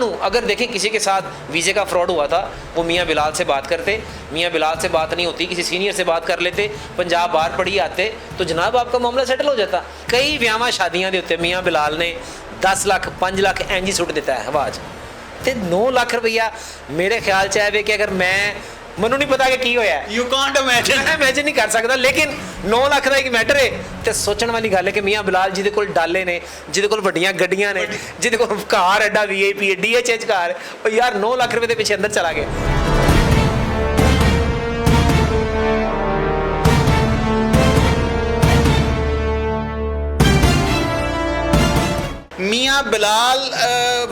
हूँ, अगर देखें किसी के साथ वीज़े का फ्रॉड हुआ था, वो मियाँ बिलाल से बात करते, मियाँ बिलाल से बात नहीं होती, किसी सीनियर से बात कर लेते, पंजाब बार पढ़ी आते, तो जनाब आपका मामला सेटल हो जाता। कई ब्याह शादियाँ के उत्ते मियाँ बिलाल ने 10 लाख 5 लाख इंज ही सुट दिता है आवाज़ ते 9 लाख रुपया मेरे ख्याल च है कि अगर मैनू नहीं पता कि की होया, यू कांट इमेजिन, मैं इमेजिन नहीं कर सकता, लेकिन 9 लाख का एक मैटर है तो सोचने वाली गल है कि मियाँ बिलाल जिहदे कोल डाले ने, जिहदे कोल वड्डियां गड्डियां ने, जिहदे कोल कार एडा VIP है, DHH कार, और यार 9 लाख रुपए के पीछे अंदर चला गया। मियाँ बिलाल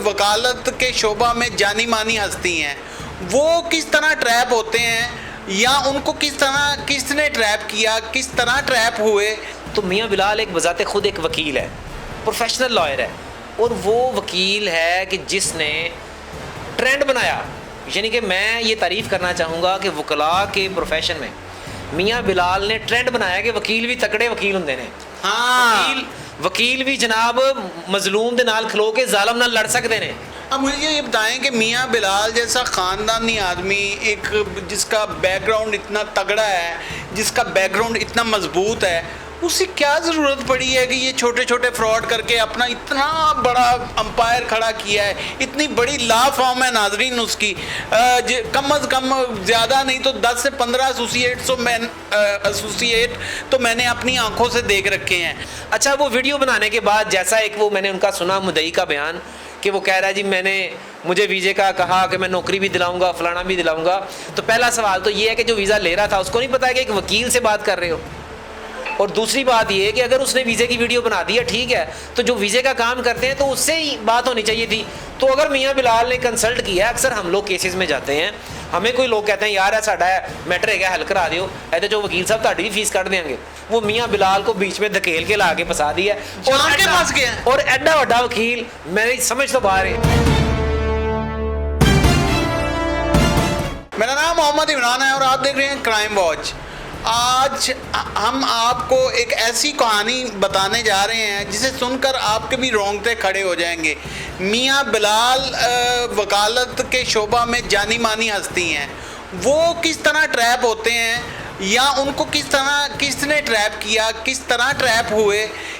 वकालत के शोबा में जानी मानी हस्ती हैं, वो किस तरह ट्रैप होते हैं या उनको किसने ट्रैप किया, किस तरह ट्रैप हुए? तो मियाँ बिलाल एक बजाते खुद एक वकील है, प्रोफेशनल लॉयर है, और वो वकील है कि जिसने ट्रेंड बनाया। यानी कि मैं ये तारीफ़ करना चाहूँगा कि वकला के प्रोफेशन में मियाँ बिलाल ने ट्रेंड बनाया कि वकील भी तकड़े वकील होंदे ने। हाँ, वकील भी जनाब मजलूम दे नाल खलो के जालम नाल लड़ सकते ने। अब मुझे ये बताएं कि मियाँ बिलाल जैसा ख़ानदानी आदमी, एक जिसका बैकग्राउंड इतना तगड़ा है, जिसका बैकग्राउंड इतना मजबूत है, उसे क्या ज़रूरत पड़ी है कि ये छोटे छोटे फ्रॉड करके अपना इतना बड़ा अंपायर खड़ा किया है? इतनी बड़ी लॉ फॉर्म है नाजरीन उसकी, कम अज़ कम ज़्यादा नहीं तो 10 से 15 एसोसिएट तो मैंने अपनी आंखों से देख रखे हैं। अच्छा, वो वीडियो बनाने के बाद जैसा एक वो मैंने उनका सुना मुद्दई का बयान कि वो कह रहा है जी मुझे वीज़े का कहा कि मैं नौकरी भी दिलाऊंगा, फलाना भी दिलाऊंगा। तो पहला सवाल तो ये है कि जो वीज़ा ले रहा था उसको नहीं पता है कि एक वकील से बात कर रहे हो। और दूसरी बात ये है कि अगर उसने वीज़े की वीडियो बना दी है, ठीक है, तो जो वीज़े का काम करते हैं तो उससे ही बात होनी चाहिए थी। तो अगर मियाँ बिलाल ने कंसल्ट किया, अक्सर हम लोग केसेस में जाते हैं, हमें कोई लोग कहते हैं यार है साडा मैटर है हल करा दियो, ऐसे जो वकील साहब ताड़ी भी फीस कट देंगे। वो मियाँ बिलाल को बीच में धकेल के ला के फंसा दिया और एडा वड्डा वकील मेरी समझ तो बाहर है। मेरा नाम मोहम्मद इमरान है और आप देख रहे हैं क्राइम वॉच। आज हम आपको एक ऐसी कहानी बताने जा रहे हैं जिसे सुनकर आपके भी रोंगटे खड़े हो जाएंगे। मियाँ बिलाल वकालत के शोबा में जानी मानी हस्ती हैं, वो किस तरह ट्रैप होते हैं या उनको किसने ट्रैप किया, किस तरह ट्रैप हुए,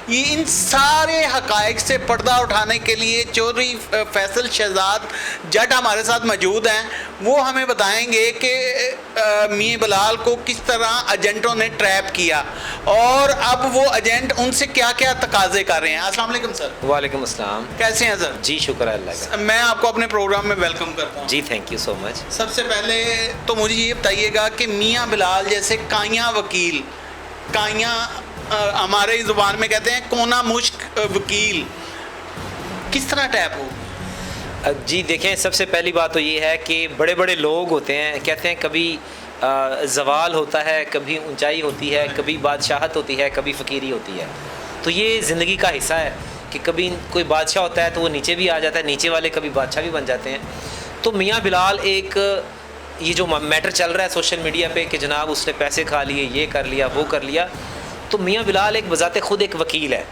ये इन सारे हकायक से पर्दा उठाने के लिए चौधरी फैसल शहजाद जट हमारे साथ मौजूद हैं। वो हमें बताएंगे कि मियाँ बिलाल को किस तरह एजेंटों ने ट्रैप किया और अब वो एजेंट उनसे क्या क्या तकाजे कर रहे हैं। अस्सलाम वालेकुम सर। वालेकुम अस्सलाम। कैसे हैं सर? जी शुक्र है अल्लाह का। मैं आपको अपने प्रोग्राम में वेलकम करता हूँ। जी थैंक यू सो मच। सबसे पहले तो मुझे ये बताइएगा कि मियाँ बिलाल जैसे काइयाँ वकील, काइयाँ हमारे ज़ुबान में कहते हैं कोना मुश्क वकील, किस तरह टैप हो? जी देखें, सबसे पहली बात तो ये है कि बड़े बड़े लोग होते हैं, कहते हैं कभी जवाल होता है, कभी ऊंचाई होती है, कभी बादशाहत होती है, कभी फ़कीरी होती है। तो ये ज़िंदगी का हिस्सा है कि कभी कोई बादशाह होता है तो वो नीचे भी आ जाता है, नीचे वाले कभी बादशाह भी बन जाते हैं। तो मियाँ बिलाल एक ये जो मैटर चल रहा है सोशल मीडिया पे कि जनाब उसने पैसे खा लिए, ये कर लिया, वो कर लिया, तो मियाँ बिलाल एक बजाते खुद एक वकील है,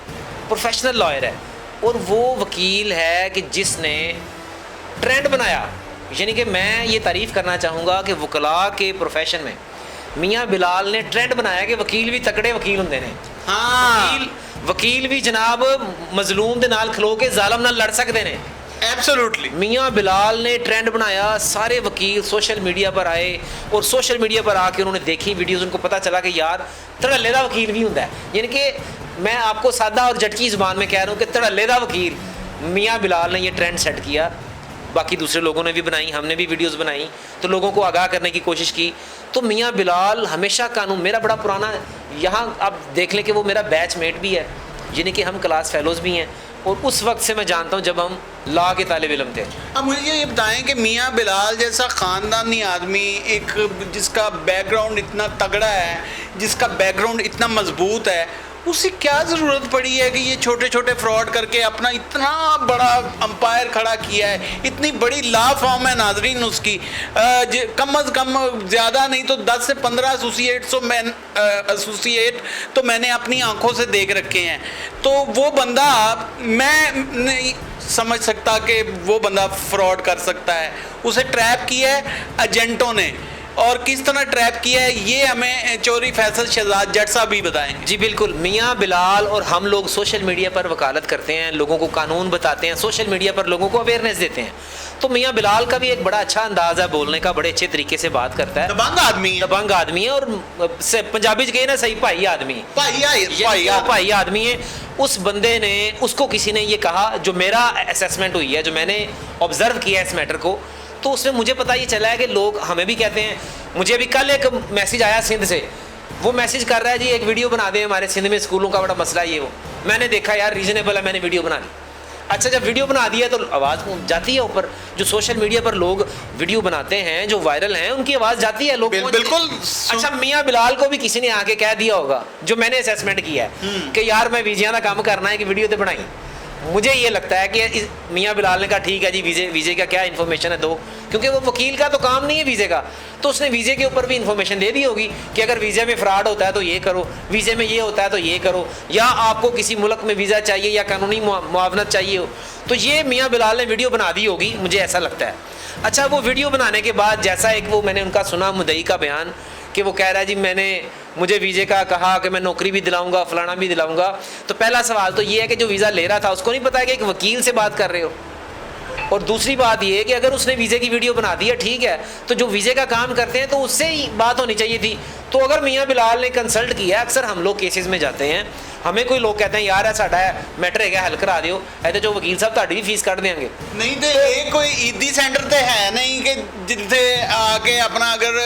प्रोफेशनल लॉयर है, और वो वकील है कि जिसने ट्रेंड बनाया। यानी कि मैं ये तारीफ़ करना चाहूँगा कि वकला के प्रोफेशन में मियाँ बिलाल ने ट्रेंड बनाया कि वकील भी तकड़े वकील होंदे ने। हाँ, वकील भी जनाब मजलूम दे नाल खलो के जालम नाल लड़ सकते ने। एब्सोल्युटली। मियाँ बिलाल ने ट्रेंड बनाया, सारे वकील सोशल मीडिया पर आए और सोशल मीडिया पर आके उन्होंने देखी वीडियोज़, उनको पता चला कि यार धड़ल्ले दा वकील भी होंदा है। यानी कि मैं आपको सादा और जटकी ज़ुबान में कह रहा हूँ कि धड़ल्ले दा वकील मियाँ बिलाल ने ये ट्रेंड सेट किया। बाकी दूसरे लोगों ने भी बनाई, हमने भी वीडियोस बनाई, तो लोगों को आगाह करने की कोशिश की। तो मियाँ बिलाल हमेशा कानून, मेरा बड़ा पुराना यहाँ आप देख लें कि वो मेरा बैचमेट भी है, यानी कि हम क्लास फेलोज़ भी हैं, और उस वक्त से मैं जानता हूँ जब हम लॉ के तालिब इल्म थे। अब मुझे ये बताएं कि मियाँ बिलाल जैसा ख़ानदानी आदमी, एक जिसका बैकग्राउंड इतना तगड़ा है, जिसका बैकग्राउंड इतना मजबूत है, उसे क्या ज़रूरत पड़ी है कि ये छोटे छोटे फ्रॉड करके अपना इतना बड़ा अंपायर खड़ा किया है, इतनी बड़ी लॉ फॉर्म है नाजरीन उसकी, कम अज़ कम ज़्यादा नहीं तो 10 से 15 एसोसिएट तो मैंने अपनी आंखों से देख रखे हैं। तो वो बंदा, मैं नहीं समझ सकता कि वो बंदा फ्रॉड कर सकता है। उसे ट्रैप किया है एजेंटों ने, और किस तरह ट्रैप किया है ये हमें चौधरी फैसल शहजाद जट साहब भी बताएंगे। जी बिल्कुल, मियाँ बिलाल और हम लोग सोशल मीडिया पर वकालत करते हैं, लोगों को कानून बताते हैं, सोशल मीडिया पर लोगों को अवेयरनेस देते हैं। तो मियाँ बिलाल का भी एक बड़ा अच्छा अंदाज़ है बोलने का, बड़े अच्छे तरीके से बात करता है। दबंग आदमी है, दबंग आदमी है, और पंजाबी कहे ना सही भाई आदमी, भाई आदमी है। उस बंदे ने, उसको किसी ने ये कहा, जो मेरा असेसमेंट हुई है, जो मैंने ऑब्जर्व किया है इस मैटर को, तो उसमें मुझे पता ये चला है कि लोग हमें भी कहते हैं। मुझे अभी कल एक मैसेज आया सिंध से, वो मैसेज कर रहा है जी एक वीडियो बना दें, हमारे सिंध में स्कूलों का बड़ा मसला ये वो। मैंने देखा यार रीजनेबल है, मैंने वीडियो बना दी। अच्छा, जब वीडियो बना दिया तो आवाज़ जाती है ऊपर। जो सोशल मीडिया पर लोग वीडियो बनाते हैं, जो वायरल हैं, उनकी आवाज़ जाती है, लोग बिल्कुल। अच्छा, मियाँ बिलाल को भी किसी ने आके कह दिया होगा, जो मैंने असेसमेंट किया है कि यार मैं वीजिया का काम करना है कि वीडियो तो बनाई। मुझे ये लगता है कि मियाँ बिलाल ने कहा ठीक है जी, वीज़े का क्या इन्फॉर्मेशन है दो, क्योंकि वो वकील का तो काम नहीं है वीज़े का, तो उसने वीज़े के ऊपर भी इन्फॉर्मेशन दे दी होगी कि अगर वीज़े में फ्रॉड होता है तो ये करो, वीज़े में ये होता है तो ये करो, या आपको किसी मुल्क में वीज़ा चाहिए या कानूनी मुआवनत चाहिए हो, तो ये मियाँ बिलाल ने वीडियो बना दी होगी, मुझे ऐसा लगता है। अच्छा, वो वीडियो बनाने के बाद जैसा एक वो मैंने उनका सुना मुद्दई का बयान कि वो कह रहा है जी मुझे वीज़े का कहा कि मैं नौकरी भी दिलाऊंगा, फलाना भी दिलाऊंगा। तो पहला सवाल तो ये है कि जो वीज़ा ले रहा था उसको नहीं पता है कि एक वकील से बात कर रहे हो। और दूसरी बात ये है कि अगर उसने वीज़े की वीडियो बना दी है, ठीक है, तो जो वीज़े का काम करते हैं तो उससे ही बात होनी चाहिए थी। तो अगर मियाँ बिलाल ने कंसल्ट किया, अक्सर हम लोग केसेस में जाते हैं, हमें कोई लोग कहते हैं यार साडा मैटर है हल करा दियो, ऐसे जो वकील साहब ताड़ी भी फीस कट देंगे। नहीं तो ये कोई ईदी सेंटर तो है नहीं कि जिथे आके अपना अगर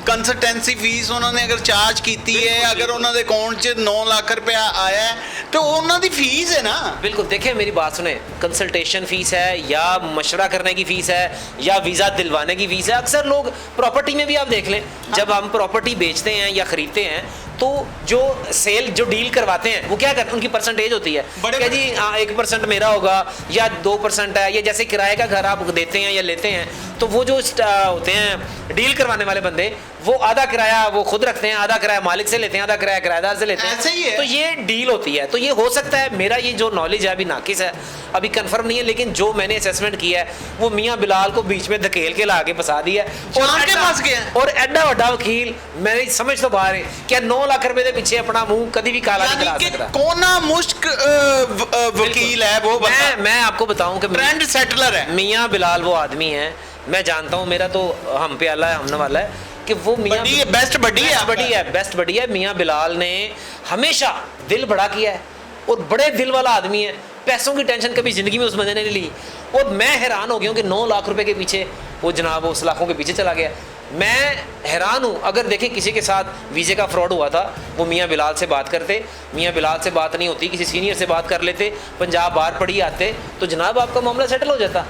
कंसल्टेंसी फीस उन्होंने अगर चार्ज की है, अगर उन्होंने अकाउंट च 9 लाख रुपया आया है तो उन्होंने फीस है ना। बिल्कुल, देखिए मेरी बात सुने, कंसल्टेशन फीस है या मशवरा करने की फ़ीस है या वीज़ा दिलवाने की फ़ीस है। अक्सर लोग प्रॉपर्टी में भी आप देख लें, जब हम प्रॉपर्टी बेचते हैं या ख़रीदते हैं तो जो सेल जो डील करवाते हैं वो क्या करते हैं, उनकी परसेंटेज होती है क्या जी, 1% मेरा होगा या 2% है, या जैसे किराए का घर आप देते हैं या लेते हैं तो वो जो होते हैं डील करवाने वाले बंदे, वो आधा किराया वो खुद रखते हैं, आधा किराया मालिक से लेते हैं, आधा किराया किराएदार से लेते हैं। ऐसे ही है। तो ये डील होती है। तो ये हो सकता है, मेरा ये जो नॉलेज है अभी नाकिस है, अभी कंफर्म नहीं है, लेकिन जो मैंने असेसमेंट किया है वो मियाँ बिलाल को बीच में धकेल के ला के फंसा दिया और एडा वड्डा वकील मेरी समझ तो बाहर है क्या 9 लाख रुपए के पीछे अपना मुंह कभी भी काला नहीं करा सकता। कोना मुश्क वकील है वो। मैं आपको बताऊं कि ट्रेंड सेटलर है मियाँ बिलाल। वो आदमी है, मैं जानता हूँ, मेरा तो हम पे आला है, हमने वाला है कि वो मियाँ बेस्ट बड़ी है। मियाँ बिलाल ने हमेशा दिल बड़ा किया है और बड़े दिल वाला आदमी है। पैसों की टेंशन कभी ज़िंदगी में उस बंदे ने नहीं ली। और मैं हैरान हो गया हूँ कि 9 लाख रुपए के पीछे वो जनाब उस लाखों के पीछे चला गया। मैं हैरान हूँ। अगर देखें किसी के साथ वीज़े का फ्रॉड हुआ था, वो मियाँ बिलाल से बात करते, मियाँ बिलाल से बात नहीं होती, किसी सीनियर से बात कर लेते, पंजाब बार पड़ी आते, तो जनाब आपका मामला सेटल हो जाता।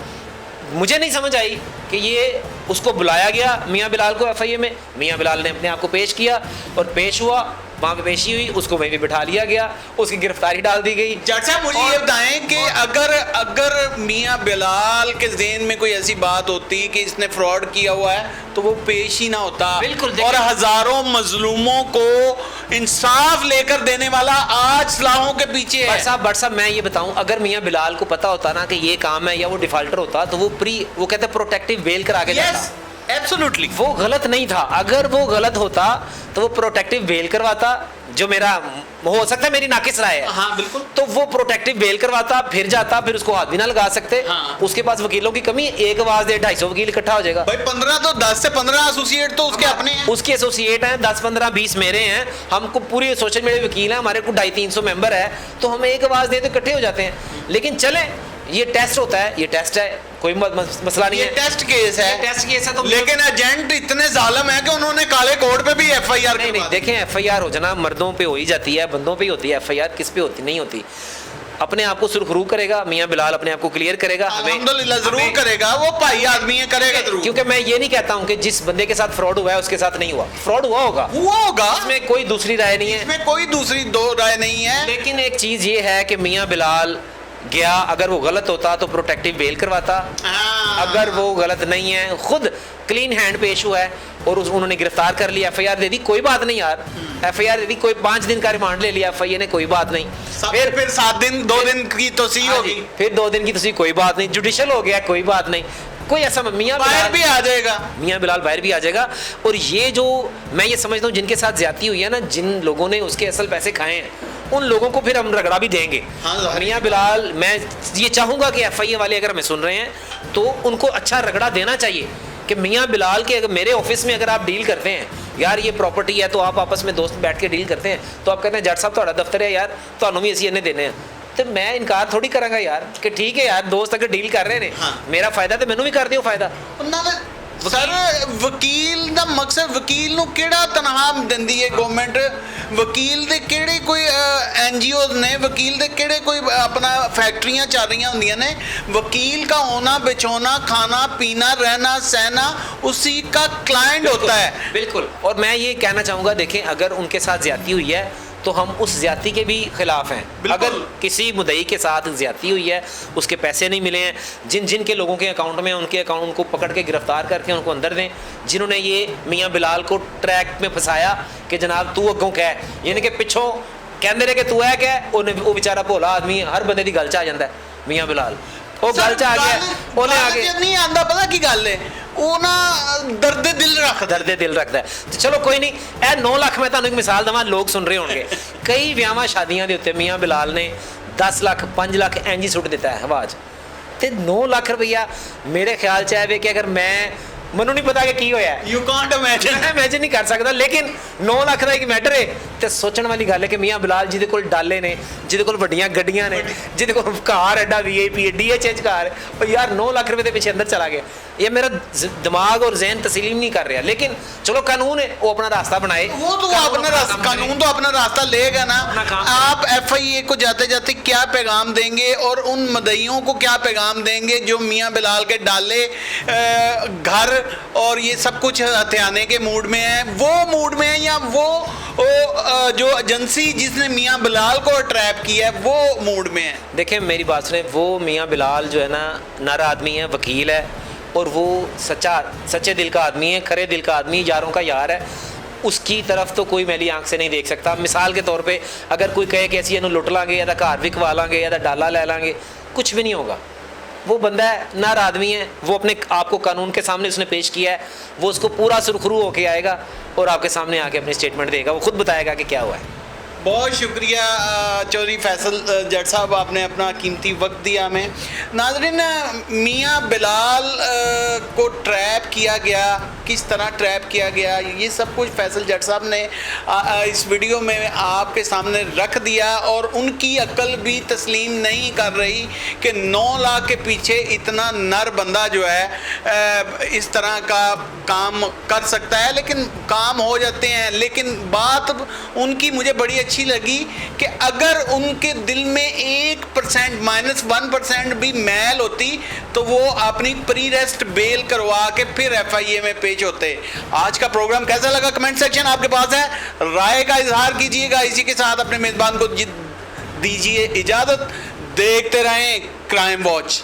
मुझे नहीं समझ आई कि ये उसको बुलाया गया मियाँ बिलाल को एफआईए में, मियाँ बिलाल ने अपने आप को पेश किया और पेश हुआ, वहाँ पे पेशी हुई, उसको वहीं पे बिठा लिया गया, उसकी गिरफ्तारी डाल दी गई। जट साहब मुझे ये बताएं कि अगर मियाँ बिलाल के ज़हन में कोई ऐसी बात होती कि इसने फ्रॉड किया हुआ है तो वो पेश ही ना होता। बिल्कुल। और हजारों मजलूमों को इंसाफ लेकर देने वाला आज सलाहों के पीछे है। बट साहब मैं ये बताऊं, अगर मियाँ बिलाल को पता होता ना कि ये काम है या वो डिफॉल्टर होता तो वो कहते प्रोटेक्टिव बेल करा के जाता। एब्सोल्युटली वो गलत नहीं था। अगर वो गलत होता तो वो प्रोटेक्टिव बेल करवाता, जो मेरा हो सकता है मेरी नाकिस राय है। हाँ बिल्कुल। तो वो प्रोटेक्टिव बेल करवाता, फिर जाता, फिर उसको हाथ भी ना लगा सकते। हाँ। उसके पास वकीलों की कमी, एक आवाज दे 250 वकील इकट्ठा हो जाएगा भाई। 10 से 15 एसोसिएट तो उसके अपने हैं, उसके एसोसिएट हैं, 10 15 20 मेरे हैं, हमको पूरी सोशल मीडिया वकील हैं, हमारे को 250-300 मेंबर है, तो हम एक आवाज दे तो इकट्ठे हो जाते हैं। लेकिन चले ये टेस्ट होता है, ये टेस्ट है, कोई मसला नहीं है, टेस्ट केस है, टेस्ट केस है। तो लेकिन एजेंट इतने जालिम है कि उन्होंने काले कोड पे भी एफआईआर नहीं देखें, एफआईआर हो जाना मर्दों पे हो ही जाती है, बंदों पे ही होती है एफआईआर, किस पे होती नहीं होती। अपने आप को सुरखरू करेगा, मियाँ बिलाल अपने आप को क्लियर करेगा, अल्हम्दुलिल्लाह जरूर करेगा, वो भाई आदमी है, करेगा जरूर। क्योंकि मैं ये नहीं कहता हूँ कि जिस बंदे के साथ फ्रॉड हुआ है उसके साथ नहीं हुआ, फ्रॉड हुआ होगा, इसमें कोई दूसरी राय नहीं है, इसमें कोई दूसरी दो राय नहीं है। लेकिन एक चीज ये है कि मियाँ बिलाल गया, अगर वो गलत होता तो प्रोटेक्टिव बेल करवाता, अगर वो गलत नहीं है, खुद क्लीन हैंड पेश हुआ है और उन्होंने गिरफ्तार कर लिया, एफआईआर दे दी, कोई बात नहीं यार, एफआईआर दे दी, कोई 5 दिन का रिमांड ले लिया एफआईआर ने, कोई बात नहीं, फिर 7 दिन 2 दिन की तोसी होगी, फिर 2 दिन की तोसी, कोई बात नहीं, जुडिशियल हो गया, कोई बात नहीं, कोई ऐसा मियाँ बाहर भी आ जाएगा, मियाँ बिलाल बाहर भी आ जाएगा। और ये जो मैं ये समझता हूँ जिनके साथ ज्यादती हुई है ना, जिन लोगों ने उसके असल पैसे खाए हैं, उन लोगों को फिर हम रगड़ा भी देंगे। मियाँ बिलाल, मैं ये चाहूंगा कि एफआईए वाले अगर हमें सुन रहे हैं तो उनको अच्छा रगड़ा देना चाहिए कि मियाँ बिलाल के, अगर मेरे ऑफिस में अगर आप डील करते हैं यार ये प्रॉपर्टी है, तो आप आपस में दोस्त बैठ के डील करते हैं, तो आप कहते हैं जट साहब थोड़ा दफ्तर है यार, तो भी असी इन्हें देने हैं, तो मैं इनकार थोड़ी करांगा यार कि ठीक है यार दोस्त अगर डील कर रहे हैं मेरा फायदा तो मैनू भी कर दियो फायदा। सर वकील ਦਾ ਮਕਸਦ ਵਕੀਲ ਨੂੰ ਕਿਹੜਾ ਤਨਖਾਹ ਦਿੰਦੀ ਹੈ ਗਵਰਨਮੈਂਟ, ਵਕੀਲ ਦੇ ਕਿਹੜੇ ਕੋਈ एनजीओ ਨੇ, ਵਕੀਲ ਦੇ ਕਿਹੜੇ ਕੋਈ अपना फैक्ट्रियां चल रही ਹੁੰਦੀਆਂ ने, वकील का होना बिछोना खाना पीना रहना सहना उसी का क्लाइंट होता है। बिल्कुल, और मैं ये कहना चाहूँगा, देखें अगर उनके साथ ज्यादती हुई है तो हम उस ज्यादती के भी खिलाफ हैं। अगर किसी मुद्दई के साथ ज्यादती हुई है, उसके पैसे नहीं मिले हैं, जिन के लोगों के अकाउंट में उनके अकाउंट को पकड़ के गिरफ्तार करके उनको अंदर दें, जिन्होंने ये मियाँ बिलाल को ट्रैक में फंसाया कि जनाब तू अगों कह, यानी कि पिछों कहते रहे कि तू है क्या, वो बेचारा भोला आदमी हर बंदे की गल च आ जाता है मियाँ बिलाल, वो गल च आ गया, उन्हें आगे नहीं आंदा, पता की गल है ਉਹ ਨਾ ਦਰਦ ਦਿਲ ਰੱਖਦਾ ਹੈ। ਤੇ ਚਲੋ ਕੋਈ ਨਹੀਂ, ਇਹ 9 ਲੱਖ ਮੈਂ ਤੁਹਾਨੂੰ ਇੱਕ ਮਿਸਾਲ ਦਵਾਂ, ਲੋਕ ਸੁਣ ਰਹੇ ਹੋਣਗੇ, ਕਈ ਵਿਆਹਾਂ ਸ਼ਾਦੀਆਂ ਦੇ ਉੱਤੇ ਮੀਆਂ ਬਿਲਾਲ ਨੇ 10 ਲੱਖ 5 ਲੱਖ ਇੰਜ ਹੀ ਸੁੱਟ ਦਿੱਤਾ ਹੈ ਹਵਾ 'ਚ, ਤੇ 9 ਲੱਖ ਰੁਪਈਆ ਮੇਰੇ ਖਿਆਲ 'ਚ ਆਵੇ ਕਿ ਅਗਰ ਮੈਨੂੰ ਨਹੀਂ ਪਤਾ ਕਿ ਕੀ ਹੋਇਆ, ਯੂ ਕਾਂਟ ਇਮੇਜਿਨ, ਮੈਂ ਇਮੇਜਿਨ ਨਹੀਂ ਕਰ ਸਕਦਾ, ਲੇਕਿਨ 9 ਲੱਖ ਦਾ ਇੱਕ ਮੈਟਰ ਹੈ ਤੇ ਸੋਚਣ ਵਾਲੀ ਗੱਲ ਹੈ ਕਿ ਮੀਆਂ ਬਿਲਾਲ ਜਿਹਦੇ ਕੋਲ ਡਾਲੇ ਨੇ, ਜਿਹਦੇ ਕੋਲ ਵੱਡੀਆਂ ਗੱਡੀਆਂ ਨੇ, ਜਿਹਦੇ ਕੋਲ ਕਾਰ ਐਡਾ ਵੀਆਈਪੀ ਡੀਐਚਐਚ ਕਾਰ, ਉਹ ਯਾਰ 9 ਲੱਖ ਰੁਪਏ ਦੇ ਪਿੱਛੇ ਅੰਦਰ चला गया, ये मेरा दिमाग और जहन तस्लीम नहीं कर रहा, लेकिन चलो कानून है वो अपना रास्ता बनाए, वो तो अपना रास्ता, कानून तो अपना रास्ता लेगा ना। आप एफआईए को जाते जाते क्या पैगाम देंगे और उन मदइयों को क्या पैगाम देंगे जो मियाँ बिलाल के डाले घर और ये सब कुछ हथियाने के मूड में है, वो मूड में है, या वो जो एजेंसी जिसने मियाँ बिलाल को ट्रैप किया है वो मूड में है? देखें मेरी बात सुने, वो मियाँ बिलाल जो है ना नर आदमी है, वकील है, और वो सच्चे दिल का आदमी है, खरे दिल का आदमी, यारों का यार है, उसकी तरफ तो कोई मैली आंख से नहीं देख सकता। मिसाल के तौर पे अगर कोई कहे कि ऐसी लुट लांगे या घर विकवा लांगे या डाला ले लांगे, कुछ भी नहीं होगा। वो बंदा है, नर आदमी है, वो अपने आप को कानून के सामने उसने पेश किया है, वो उसको पूरा सुरखरू होके आएगा और आपके सामने आके अपनी स्टेटमेंट देगा, वो खुद बताएगा कि क्या हुआ है। बहुत शुक्रिया चौधरी फैसल जट साहब, आपने अपना कीमती वक्त दिया हमें। नाज़रीन, मियाँ बिलाल को ट्रैप किया गया, किस तरह ट्रैप किया गया, ये सब कुछ फैसल जट साहब ने इस वीडियो में आपके सामने रख दिया, और उनकी अक्ल भी तस्लीम नहीं कर रही कि 9 लाख के पीछे इतना नर बंदा जो है इस तरह का काम कर सकता है, लेकिन काम हो जाते हैं। लेकिन बात उनकी मुझे बड़ी अच्छी लगी कि अगर उनके दिल में 1% -1% भी मैल होती तो वो अपनी प्री रेस्ट बेल करवा के फिर एफआईए में पेश होते। आज का प्रोग्राम कैसा लगा कमेंट सेक्शन आपके पास है, राय का इजहार कीजिएगा। इसी के साथ अपने मेजबान को दीजिए इजाजत, देखते रहें क्राइम वॉच।